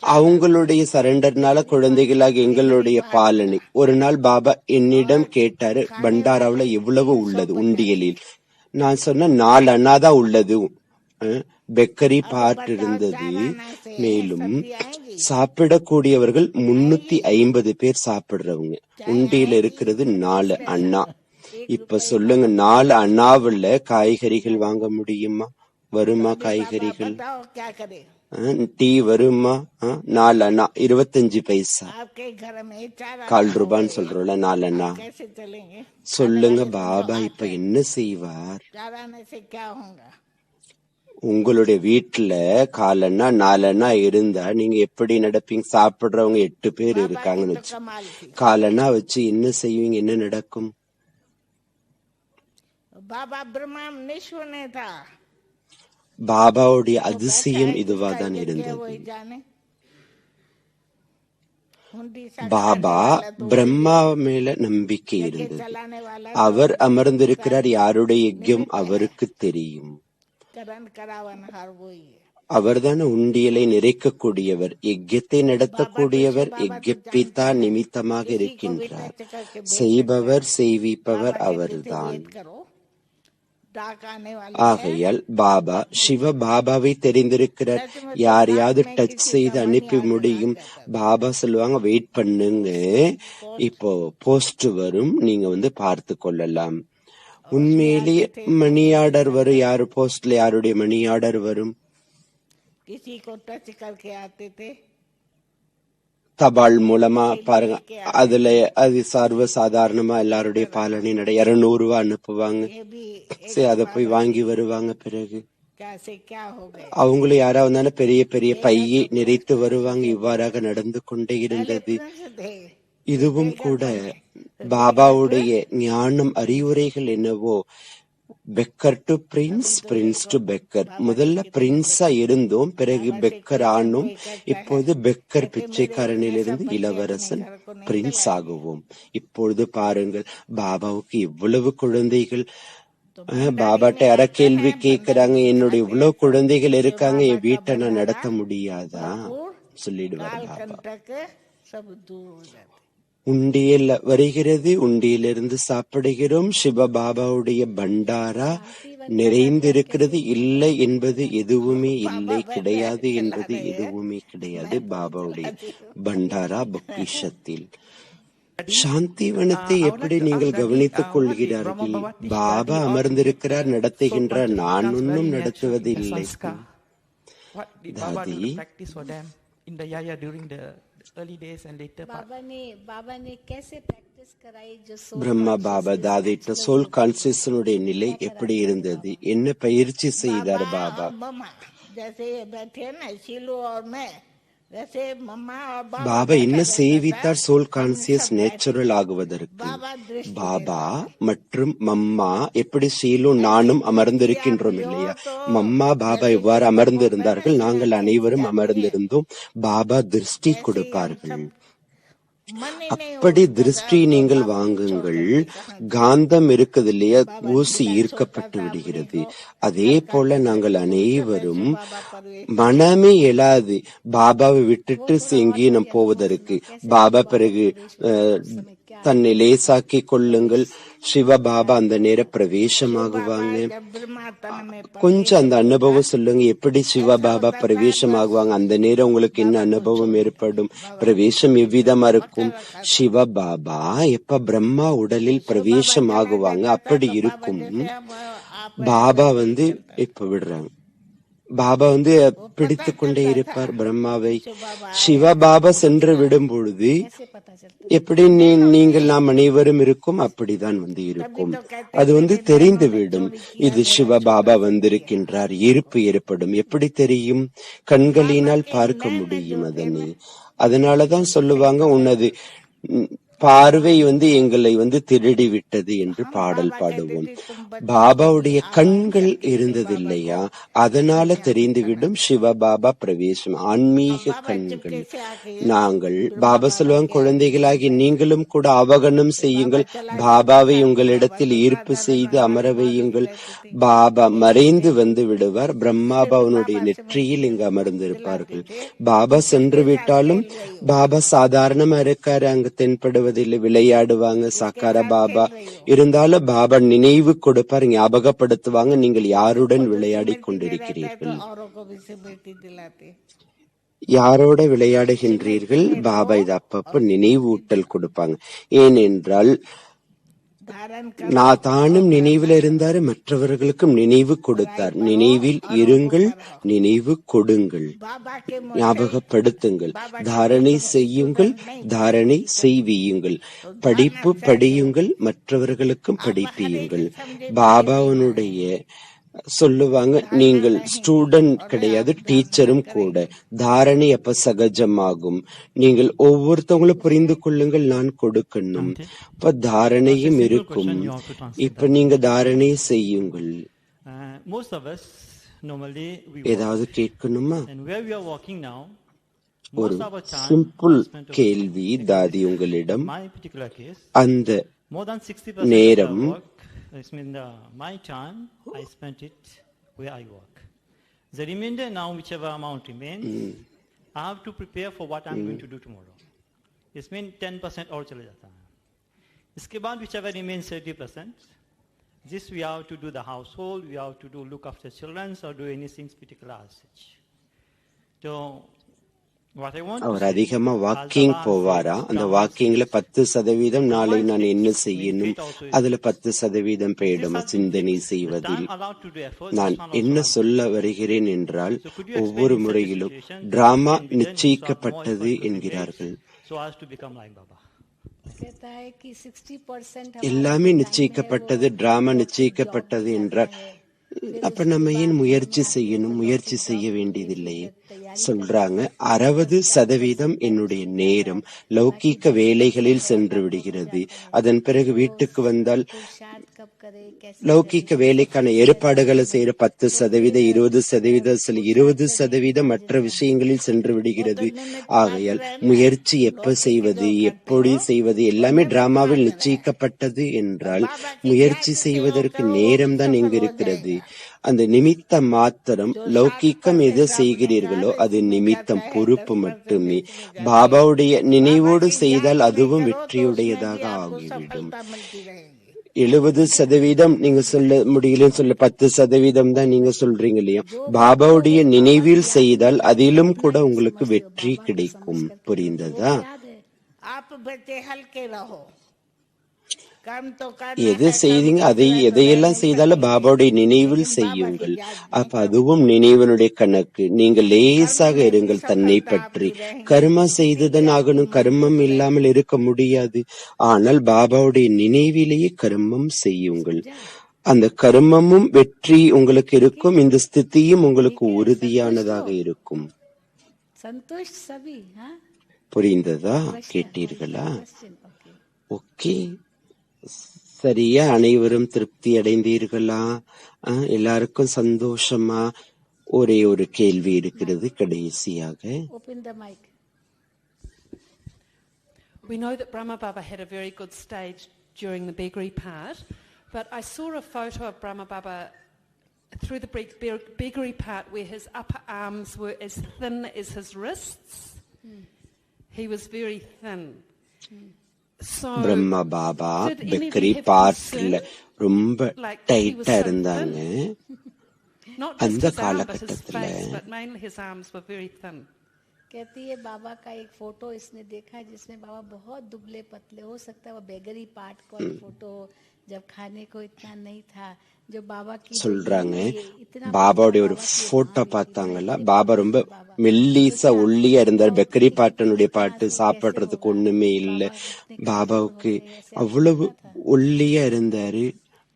அவங்களுடைய சரண்டர்னால குழந்தைகளாக எங்களுடைய பாலனை. ஒரு நாள் பாபா என்னிடம் கேட்டாரு, பண்டாராவுல எவ்வளவு உள்ளது உண்டியலில்? நான் சொன்ன 4 அண்ணாதான் உள்ளது. பெக்கரி பார்ட் இருந்தது. மேலும் சாப்பிடக்கூடியவர்கள் 350 பேர் சாப்பிடுறவங்க. உண்டியில இருக்கிறது 4 அண்ணா. இப்ப சொல்லுங்க, 4 அண்ணாவுல காய்கறிகள் வாங்க முடியுமா? வருமா காய்கறிகள்? டீ வருமா? 4 அண்ணா 25 பைசா, ₹1 சொல்றோம்ல, 4 அண்ணா. சொல்லுங்க, பாபா இப்ப என்ன செய்வார்? உங்களுடைய வீட்டுல 4 அண்ணா 4 அண்ணா இருந்தா நீங்க எப்படி நடப்பீங்க? சாப்பிடுறவங்க 8 பேர் இருக்காங்கன்னு வச்சு 4 அண்ணா வச்சு என்ன செய்வீங்க? என்ன நடக்கும்? பாபாவுடைய அதிசயம் இதுவாதான் இருந்தது. பாபா பிரம்மா மேல நம்பிக்கை இருந்தது. அவர் அமர்ந்திருக்கிறார். யாருடைய யஜ்யம் அவருக்கு தெரியும். அவர்தான் உண்டியலை நிறைக்கக்கூடியவர், யஜ்யத்தை நடத்தக்கூடியவர். யஜ்யப்பிதா நிமித்தமாக இருக்கின்றார். செய்பவர் செய்விப்பவர் அவர்தான். ஆகையால் பாபா சிவ பாபாவை தெரிந்திருக்கிறார். யாரையாவது டச் செய்து அனுப்பி முடியும். பாபா சொல்லுவாங்க, வெயிட் பண்ணுங்க, இப்போ போஸ்ட் வரும், நீங்க பார்த்து கொள்ளலாம். உண்மையிலேயே மணி ஆர்டர் வரும். யாரு போஸ்ட்ல யாருடைய மணி ஆர்டர் வரும்? தபால் மூலமா பாருங்க. அதுல அது சர்வ சாதாரணமா எல்லாருடைய பாலனை நட 200 ரூபாய் அனுப்புவாங்க. சரி, அதை போய் வாங்கி வருவாங்க. பிறகு அவங்களும் யாராவது பெரிய பெரிய பையை நிறைத்து வருவாங்க. இவ்வாறாக நடந்து கொண்டே இருந்தது. இதுவும் கூட பாபாவுடைய ஞானம் அறிவுரைகள் என்னவோ, beggar to prince, prince to beggar. முதல்ல பிரின்ஸா இருந்தோம், பிறகு பெக்கர் ஆனோம். இப்போது பெக்கர் பிச்சைக்காரனிலிருந்து இளவரசன் பிரின்ஸ் ஆகுவோம். இப்பொழுது பாருங்கள், பாபாவுக்கு இவ்வளவு குழந்தைகள். பாபாட்ட யார கேள்வி கேட்கிறாங்க, என்னுடைய இவ்வளவு குழந்தைகள் இருக்காங்க, என் வீட்டை நான் நடத்த முடியாதா சொல்லிடுவார் பாபா. உண்டியல் வருகிறது, உண்டியிலிருந்து சாப்பிடுகிறோம். சிவ பாபாவுடைய பண்டாரா நிறைந்திருக்கிறது. இல்லை என்பது எதுவுமே இல்லை, கிடையாது என்பது எதுவுமே கிடையாது. பாபாவுடைய பண்டாரா பொக்கிஷத்தில். சாந்திவனத்தை எப்படி நீங்கள் கவனித்துக் கொள்கிறார்கள்? பாபா அமர்ந்திருக்கிறார், நடத்துகின்றார். நான் ஒன்னும் நடத்துவது இல்லை. தாதி, பிரம்மா பாபா தாதிட்ட சோல் கான்சியஸனுடைய நிலை எப்படி இருந்தது? என்ன பயிற்சி செய்தார் பாபா? பாபா என்ன செய்வித்தார் சோல் கான்சியஸ் நேச்சுரல் ஆகுவதற்கு? பாபா மற்றும் மம்மா எப்படி ஷீலும் நானும் அமர்ந்திருக்கின்றோம் இல்லையா? மம்மா பாபா எவ்வாறு அமர்ந்திருந்தார்கள், நாங்கள் அனைவரும் அமர்ந்திருந்தோம். பாபா திருஷ்டி கொடுப்பார்கள். அப்படி திருஷ்டி நீங்கள் வாங்குங்கள். காந்தம் இருக்குது இல்லையா, ஊசி ஈர்க்கப்பட்டு விடுகிறது. அதே போல நாங்கள் அனைவரும் மனமே எழாது பாபாவை விட்டுட்டு எங்கேயும் போவதற்கு. பாபா பிறகு தன்னை லேசாக்கி கொள்ளுங்கள். சிவ பாபா அந்த நேரம் பிரவேசமாகுவாங்க. கொஞ்சம் அந்த அனுபவம் சொல்லுங்க, எப்படி சிவ பாபா பிரவேசமாகுவாங்க? அந்த நேரம் உங்களுக்கு என்ன அனுபவம் ஏற்படும்? பிரவேசம் எவ்விதமா இருக்கும்? சிவ பாபா எப்ப பிரம்மா உடலில் பிரவேசம் ஆகுவாங்க அப்படி இருக்கும். பாபா இப்ப விடுறாங்க. பாபா பிடித்து கொண்டே இருப்பார் பிரம்மாவை. சிவ பாபா சென்று விடும் பொழுது எப்படி நீங்கள் நாம் அனைவரும் இருக்கும் அப்படிதான் இருக்கும். அது தெரிந்துவிடும், இது சிவ பாபா வந்திருக்கின்றார். ஈர்ப்பு ஏற்படும். எப்படி தெரியும்? கண்களினால் பார்க்க முடியும் அதனை. அதனாலதான் சொல்லுவாங்க, உனது பார்வை எங்களை திருடி விட்டது என்று பாடல் பாடுவோம். பாபாவுடைய கண்கள் இருந்ததில்லையா, அதனால தெரிந்துவிடும் சிவபாபா பிரவேசம், ஆன்மீக கண்கள். நாங்கள் பாபா சொல்லுவாங்க, குழந்தைகளாகி நீங்களும் கூட அவகனம் செய்யுங்கள், பாபாவை உங்களிடத்தில் ஈர்ப்பு செய்து அமர வையுங்கள். பாபா மறைந்து வந்து விடுவார், பிரம்மாபாவனுடைய நெற்றியில் இங்கு அமர்ந்திருப்பார்கள். பாபா சென்று விட்டாலும் பாபா சாதாரணமா இருக்காரு, அங்க தென்படுவதில்லை, விளையாடுவாங்க. சாக்கார பாபா இருந்தாலும் பாபா நினைவு கொடுப்பார், ஞாபகப்படுத்துவாங்க, நீங்கள் யாருடன் விளையாடி கொண்டிருக்கிறீர்கள், யாரோட விளையாடுகின்றீர்கள். பாபா இது அப்பப்ப நினைவூட்டல் கொடுப்பாங்க. ஏனென்றால் நான் தானும் நினைவில் இருந்தாரு, மற்றவர்களுக்கும் நினைவு கொடுத்தார். நினைவில் இருங்கள், நினைவு கொடுங்கள், ஞாபகப்படுத்துங்கள், தாரணை செய்யுங்கள், தாரணை செய்வியுங்கள், படிப்பு படியுங்கள், மற்றவர்களுக்கும் படிப்பியுங்கள். பாபாவனுடைய சொல்லுவாங்க, நீங்கள் ஸ்டூடெண்ட் கிடையாது, டீச்சரும் கூட. தாரணை அப்ப சகஜமாகும். நீங்கள் ஒவ்வொருத்தவங்களும் புரிந்து கொள்ளுங்கள், நான் கொடுக்கணும், இப்ப தாரணையும் இருக்கும். இப்ப நீங்க தாரணை செய்யுங்கள். ஏதாவது கேட்கணுமா? ஒரு சிம்பிள் கேள்வி தாதி உங்களிடம். அந்த நேரம் my time, I spent it where I work. The remainder now, whichever amount remains, I have to prepare for what I'm going to do tomorrow. This means 10% और चले जाता है. इसके बाद whichever remains 30%, this we have to do the household, we have to do look after children or do anything particular as such. So அவர் அதிகமா வாக்கிங் போவாரா, அந்த வாக்கிங்ல 10% நாளை நான் என்ன செய்யணும், அதுல 10% போயிடும் சிந்தனை செய்வதில். நான் என்ன சொல்ல வருகிறேன் என்றால், ஒவ்வொரு முறையிலும் டிராமா நிச்சயிக்கப்பட்டது என்கிறார்கள். எல்லாமே நிச்சயிக்கப்பட்டது, டிராமா நிச்சயிக்கப்பட்டது என்றால் அப்ப நம்ம ஏன் முயற்சி செய்யணும்? முயற்சி செய்ய வேண்டியதில்லையே. சொல்றாங்க, 60% என்னுடைய நேரம் லௌகீக வேலைகளில் சென்று விடுகிறது. அதன் பிறகு வீட்டுக்கு வந்தால் லௌகீக வேலைக்கான ஏற்பாடுகளை செய்யற 10%, 20%, 20% மற்ற விஷயங்களில் சென்று விடுகிறது. ஆகையால் முயற்சி எப்ப செய்வது, எப்படி செய்வது, எல்லாமே டிராமாவில் நிச்சயிக்கப்பட்டது என்றால் முயற்சி செய்வதற்கு நேரம் தான் எங்க இருக்கிறது? அந்த நிமித்தம் மாத்திரம். லௌகீகம் எது செய்கிறீர்களோ அது நிமித்தம், பொறுப்பு மட்டுமே. பாபாவுடைய நினைவோடு செய்தால் அதுவும் வெற்றியுடையதாக ஆகிவிடும். 70% நீங்க சொல்ல முடியலன்னு சொல்ல, 10% தான் நீங்க சொல்றீங்க இல்லையா? பாபாவுடைய நினைவில் செய்தால் அதிலும் கூட உங்களுக்கு வெற்றி கிடைக்கும். புரிந்ததா? எது செய்தீங்க, எதையெல்லாம் செய்தாலும் பாபாவுடைய நினைவில் செய்யுங்கள். அப்ப அதுவும் நினைவனுடைய கணக்கு. நீங்கள் லேசாக இருங்கள் தன்னை பற்றி. கர்மம் செய்துதான் ஆகணும், கர்மம் இல்லாமல் இருக்க முடியாது. ஆனால் பாபாவுடைய நினைவிலேயே கர்மம் செய்யுங்கள். அந்த கர்மமும் வெற்றி உங்களுக்கு இருக்கும், இந்த ஸ்திதியும் உங்களுக்கு உறுதியானதாக இருக்கும். புரிந்ததா? கேட்டீர்களா? ஓகே, சரியா? அனைவரும் திருப்தி அடைந்தீர்களா? எல்லாருக்கும் சந்தோஷமா? ஒரே ஒரு கேள்வி இருக்கிறது கடைசியாக. We know that Brahma Baba had a very good stage during the Begri part, but I saw a photo of Brahma Baba through the Begri part where his upper arms were as thin as his wrists. He was very thin. Brahma Baba பெக்கரி பார்ட்ல ரொம்ப டைட்டா இருந்தாங்க அந்த காலகட்டத்துல. कहती है बाबा का एक फोटो इसने देखा जिसमें बाबा बहुत दुबले पतले, हो सकता है वो बेगरी पार्ट का फोटो हो, जब खाने को इतना नहीं था. जो बाबा की சொல்றாங்க, பாபாவுடைய ஒரு போட்டோ பார்த்தாங்கல்ல, பாபா ரொம்ப மெல்லிசா ஒல்லியா இருந்தார். பெக்கரி பாட்டனுடைய பாட்டு சாப்பிடுறதுக்கு ஒண்ணுமே இல்லை. பாபாவுக்கு அவ்வளவு ஒல்லியா இருந்தாரு.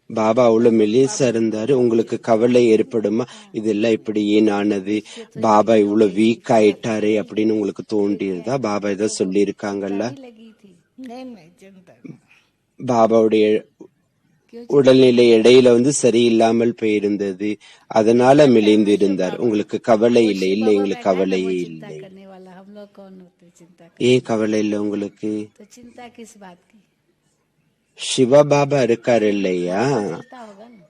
பாபா அவ்வளவு மெல்லிசா இருந்தாரு. உங்களுக்கு கவலை ஏற்படுமா, இதெல்லாம் இப்படி ஏன் ஆனது, பாபா இவ்வளவு வீக் ஆயிட்டாரு அப்படின்னு உங்களுக்கு தோன்றியதா? பாபா ஏதோ சொல்லி இருக்காங்கல்ல? नहीं चिंता नहीं। பாபாவுடைய உடல்நிலை இடையில சரியில்லாமல் போயிருந்தது, அதனால மெலிந்து இருந்தார். உங்களுக்கு கவலை இல்லை? இல்லை, எங்களுக்கு கவலையே இல்லை. करने वाला हम लोग कौन होते चिंता ஏன் கவலை இல்லை உங்களுக்கு? तो चिंता किस बात की? சிவா பாபா இருக்காரு இல்லையா, चलता होगा ना।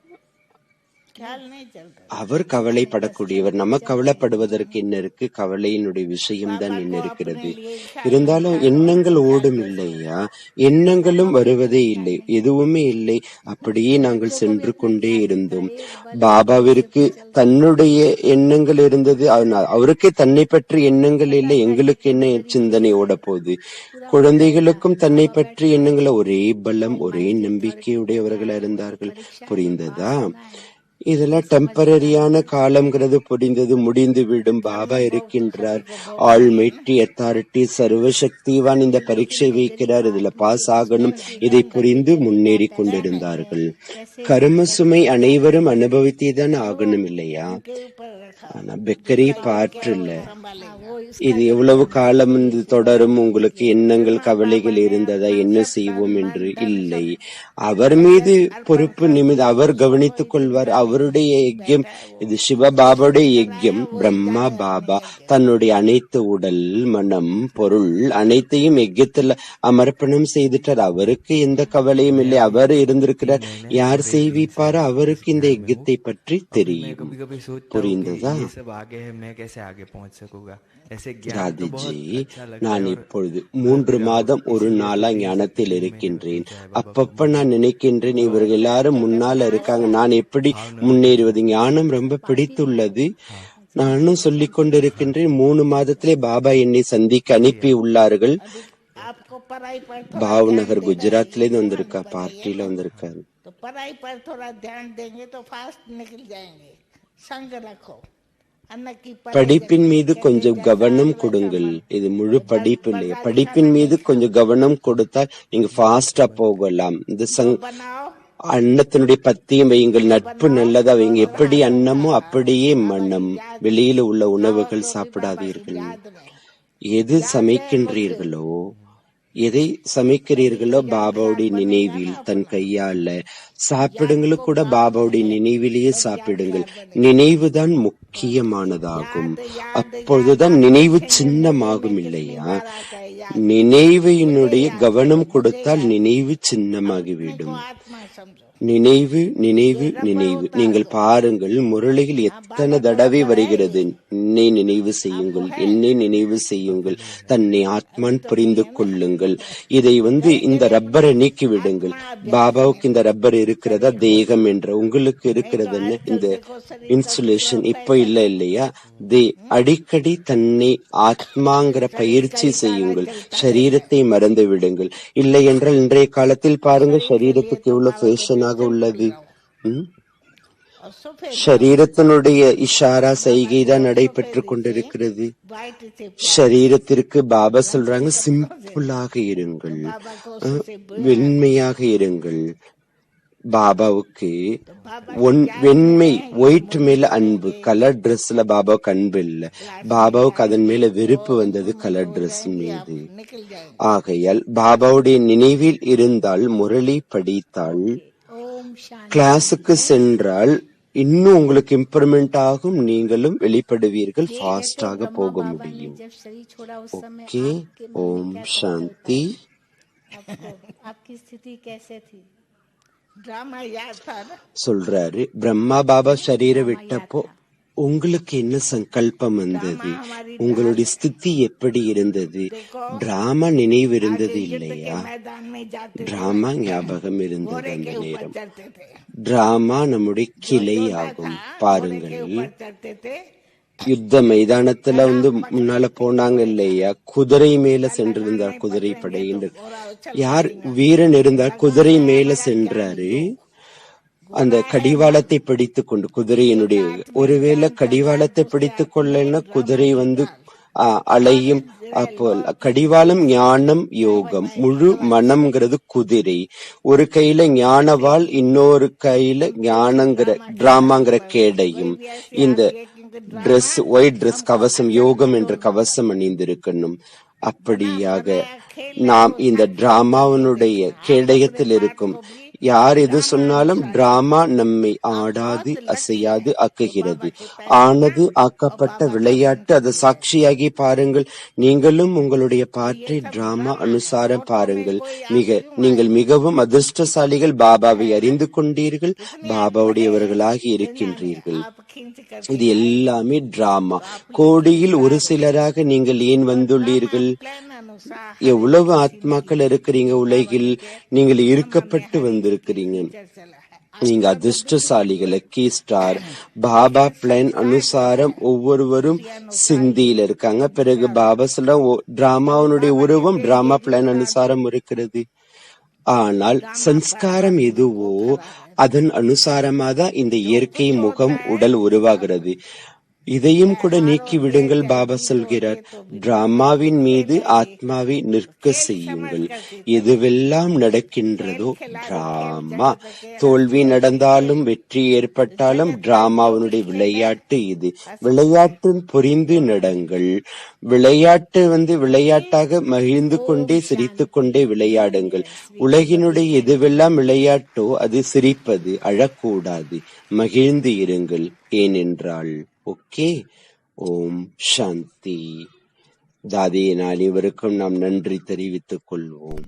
ख्याल नहीं चलता। அவர் கவலைப்படக்கூடியவர். நம்ம கவலைப்படுவதற்கு என்ன இருக்கு? கவலையினுடைய விஷயம்தான் என்ன இருக்கிறது. இருந்தாலும் எண்ணங்கள் ஓடும் இல்லையா, எண்ணங்களும் வருவதே இல்லை, எதுவுமே இல்லை. அப்படியே நாங்கள் சென்று கொண்டே இருந்தோம். பாபாவிற்கு தன்னுடைய எண்ணங்கள் இருந்தது, அவருக்கே தன்னை பற்றி எண்ணங்கள் இல்லை. எங்களுக்கு என்ன சிந்தனை ஓட போகுது? குழந்தைகளுக்கும் தன்னை பற்றி எண்ணங்கள ஒரே பலம், ஒரே நம்பிக்கையுடையவர்களா இருந்தார்கள். புரிந்ததா? இதெல்லாம் டெம்பரரியான காலம்ங்கிறது புரிந்தது. முடிந்து விடும். பாபா இருக்கின்றார். ஆல்மைட்டி அத்தாரிட்டி, சர்வசக்திவான் இந்த பரீட்சை வைக்கிறார், இதுல பாஸ் ஆகணும். இதை புரிந்து முன்னேறி கொண்டிருந்தார்கள். கர்ம சுமை அனைவரும் அனுபவித்தேதான் ஆகணும் இல்லையா? ஆனா பெக்கரி பாற்றுல இது எவ்வளவு காலம் தொடரும்? உங்களுக்கு எண்ணங்கள் கவலைகள் இருந்ததா? என்ன செய்வோம் என்று? இல்லை, அவர் மீது பொறுப்பு நிமித்தம் அவர் கவனித்துக் கொள்வார். அவருடைய யஜ்யம் இது, சிவபாபாவுடைய யஜ்யம். பிரம்மா பாபா தன்னுடைய அனைத்து உடல், மனம், பொருள் அனைத்தையும் யஜ்யத்தில் அமர்ப்பணம் செய்துட்டார். அவருக்கு எந்த கவலையும் இல்லை. அவர் இருந்திருக்கிறார். யார் செய்விப்பாரோ அவருக்கு இந்த யஜ்யத்தை பற்றி தெரியும். புரிந்ததா? ராதிஜி, நான் இப்பொழுது 3 மாதம் ஒரு நாளா ஞானத்தில் இருக்கின்றேன். அப்பப்ப நான் நினைக்கின்றேன், இவர்கள் எல்லாரும் முன்னால இருக்காங்க, நான் எப்படி முன்னேறுவது? ஞானம் ரொம்ப பிடித்துள்ளது. நானும் சொல்லிக் கொண்டிருக்கின்றேன். 3 மாதத்திலே பாபா என்னை சந்திக்க அனுப்பி உள்ளார்கள். பாவ்நகர் குஜராத்ல வந்திருக்கா, பார்ட்டியில வந்திருக்காரு. पढ़ाई पर थोड़ा ध्यान देंगे तो फास्ट निकल जाएंगे। संग रखो। படிப்பின் மீது கொஞ்சம் கவனம் கொடுங்கள். இது முழு படிப்பு இல்லையா? படிப்பின் மீது கொஞ்சம் கவனம் கொடுத்தால் நீங்க ஃபாஸ்டா போகலாம். இந்த அன்னத்தினுடைய பத்தியம் வையுங்கள். நட்பு நல்லதா வைங்க. எப்படி அன்னமோ அப்படியே மனம். வெளியில உள்ள உணவுகள் சாப்பிடாதீர்கள். எது சமைக்கின்றீர்களோ, எதை சமைக்கிறீர்களோ பாபாவுடைய நினைவில் தன் கையால சாப்பிடுங்களும் கூட பாபாவுடைய நினைவிலேயே சாப்பிடுங்கள். நினைவுதான் முக்கியமானதாகும். அப்பொழுதுதான் நினைவு சின்னமாகும் இல்லையா? நினைவினுடைய கவனம் கொடுத்தால் நினைவு சின்னமாகிவிடும். நினைவு நினைவு நினைவு. நீங்கள் பாருங்கள், முரளியில் எத்தனை தடவை வருகிறது. என்னை நினைவு செய்யுங்கள், என்னை நினைவு செய்யுங்கள், தன்னை ஆத்மான் புரிந்து கொள்ளுங்கள். இதை இந்த ரப்பரை நீக்கி விடுங்கள். பாபாவுக்கு இந்த ரப்பர் இருக்கிறதா? தேகம் என்ற உங்களுக்கு இருக்கிறது என்ன? இந்த இன்சுலேஷன் இப்ப இல்ல இல்லையா? அடிக்கடி தன்னை ஆத்மாங்கிற பயிற்சி செய்யுங்கள். சரீரத்தை மறந்து விடுங்கள். இல்லை என்றால் இன்றைய காலத்தில் பாருங்க, சரீரத்துக்கு எவ்வளவு ஃபேஷனாக உள்ளது. சரீரத்தினுடைய இஷாரா செய்கைதான் நடைபெற்று கொண்டிருக்கிறது. சரீரத்திற்கு பாபா சொல்றாங்க, சிம்பிளாக இருங்கள், வெண்மையாக இருங்கள். பாபாவுக்கு வெண்மை ஒயிட் மேல அன்பு. கலர் டிரெஸ்ல பாபாவுக்கு அன்பு இல்ல. பாபாவுக்கு அதன் மேல வெறுப்பு வந்தது கலர் டிரெஸ் மீது. ஆகையால் பாபாவுடைய நினைவில் இருந்தால், முரளி படித்தால், கிளாஸுக்கு சென்றால் இன்னும் உங்களுக்கு இம்ப்ரூவ்மெண்ட் ஆகும். நீங்களும் வெளிப்படுவீர்கள், ஃபாஸ்டாக போக முடியும். ஓகே, ஓம் சாந்தி. சொல்றாரு, பிரம்மா பாபா சரீரம் விட்டப்போ உங்களுக்கு என்ன சங்கல்பம் வந்தது? உங்களுடைய ஸ்திதி எப்படி இருந்தது? டிராமா நினைவு இருந்தது இல்லையா? டிராமா ஞாபகம் இருந்தது. அந்த நேரம் டிராமா நம்முடைய கிளை ஆகும். பாருங்கள், யுத்த மைதானத்துல முன்னால போனாங்க இல்லையா? குதிரை மேல சென்றிருந்தார். குதிரை படையினர் யார் வீரன் இருந்தார்? குதிரை மேல சென்றாரு. அந்த கடிவாளத்தை பிடித்து கொண்டு, குதிரையினுடைய ஒருவேளை கடிவாளத்தை பிடித்து கொள்ளனா குதிரை அலையும். அப்போ கடிவாளம் ஞானம் யோகம், முழு மனம்ங்கிறது குதிரை. ஒரு கையில ஞானவாள், இன்னொரு கையில ஞானங்கிற டிராமாங்கிற கேடையும். இந்த டிரெஸ், ஒயிட் டிரெஸ், கவசம், யோகம் என்ற கவசம் அணிந்திருக்கணும். அப்படியாக நாம் இந்த டிராமாவினுடைய கேடயத்தில் இருக்கும் யார் எது சொன்னாலும் டிராமா நம்மை ஆடாது அசையாது ஆக்குகிறது. ஆனது ஆக்கப்பட்ட விளையாட்டு, அதை சாட்சியாகி பாருங்கள். நீங்களும் உங்களுடைய பாட்டை டிராமா அனுசாரம் பாருங்கள். நீங்கள் மிகவும் அதிர்ஷ்டசாலிகள். பாபாவை அறிந்து கொண்டீர்கள், பாபாவுடையவர்களாகி இருக்கின்றீர்கள். இது எல்லாமே டிராமா. கோடியில் ஒரு சிலராக நீங்கள் ஏன் வந்துள்ளீர்கள்? எவ்வளவு ஆத்மாக்கள் இருக்கிறீங்க உலகில், நீங்கள் இருக்கப்பட்டு வந்திருக்கிறீங்க. நீங்க அதிர்ஷ்டசாலிகள். Lucky star. பாபா பிளான் அனுசாரம் ஒவ்வொருவரும் சிந்தியில இருக்காங்க. பிறகு பாபா சொல்ல டிராமாவுடைய உருவம் டிராமா பிளான் அனுசாரம் இருக்கிறது. ஆனால் சன்ஸ்காரம் எதுவோ அதன் அனுசாரமாதான் இந்த இயற்கை முகம் உடல் உருவாகிறது. இதையும் கூட நீக்கி விடுங்கள். பாபா சொல்கிறார், டிராமாவின் மீது ஆத்மாவை நிற்க செய்யுங்கள். எதுவெல்லாம் நடக்கின்றதோ டிராமா. தோல்வி நடந்தாலும் வெற்றி ஏற்பட்டாலும் டிராமாவினுடைய விளையாட்டு இது. விளையாட்டு புரிந்து நடங்கள். விளையாட்டு விளையாட்டாக மகிழ்ந்து கொண்டே சிரித்து கொண்டே விளையாடுங்கள். உலகினுடைய எதுவெல்லாம் விளையாட்டோ அது சிரிப்பது, அழக்கூடாது. மகிழ்ந்து இருங்கள். ஏனென்றால் ஓகே. ஓம் சாந்தி. தாதியின் அனைவருக்கும் நாம் நன்றி தெரிவித்துக் கொள்வோம்.